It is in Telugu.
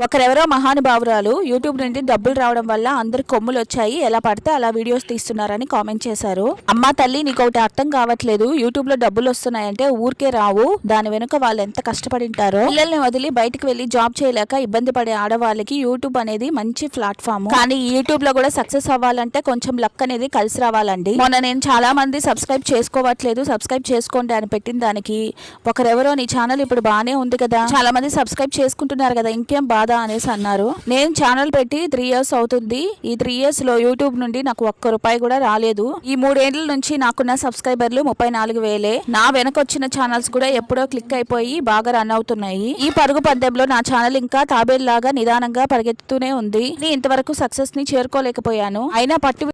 ఒకరెవరో మహానుభావురాలు యూట్యూబ్ నుండి డబ్బులు రావడం వల్ల అందరు కొమ్ములు వచ్చాయి, ఎలా పడితే అలా వీడియోస్ తీస్తున్నారని కామెంట్ చేశారు. అమ్మా తల్లి, నీకు ఒకటి అర్థం కావట్లేదు. యూట్యూబ్ లో డబ్బులు వస్తున్నాయంటే ఊరికే రావు, దాని వెనుక వాళ్ళు ఎంత కష్టపడింటారో. పిల్లల్ని వదిలి బయటకు వెళ్లి జాబ్ చేయలేక ఇబ్బంది పడే ఆడవాళ్ళకి యూట్యూబ్ అనేది మంచి ప్లాట్ఫామ్. కానీ యూట్యూబ్ లో కూడా సక్సెస్ అవ్వాలంటే కొంచెం లక్ అనేది కలిసి రావాలండి. మొన్న నేను చాలా మంది సబ్స్క్రైబ్ చేసుకోవట్లేదు, సబ్స్క్రైబ్ చేసుకోండి అని పెట్టిన దానికి ఒకరెవరో నీ ఛానల్ ఇప్పుడు బానే ఉంది కదా, చాలా మంది సబ్స్క్రైబ్ చేసుకుంటున్నారు కదా, ఇంకేం బాధ అనేసి అన్నారు. నేను ఛానల్ పెట్టి 3 years అవుతుంది. ఈ 3 years లో యూట్యూబ్ నుండి నాకు ఒక్క రూపాయి కూడా రాలేదు. ఈ 3 ఏళ్ల నుంచి నాకున్న సబ్స్క్రైబర్లు 34,000. నా వెనకొచ్చిన ఛానల్స్ కూడా ఎప్పుడో క్లిక్ అయిపోయి బాగా రన్ అవుతున్నాయి. ఈ పరుగు పద్దెంలో నా ఛానల్ ఇంకా తాబేల్లాగా నిదానంగా పరిగెత్తుతూనే ఉంది. ఇంతవరకు సక్సెస్ ని చేరుకోలేకపోయాను. అయినా పట్టు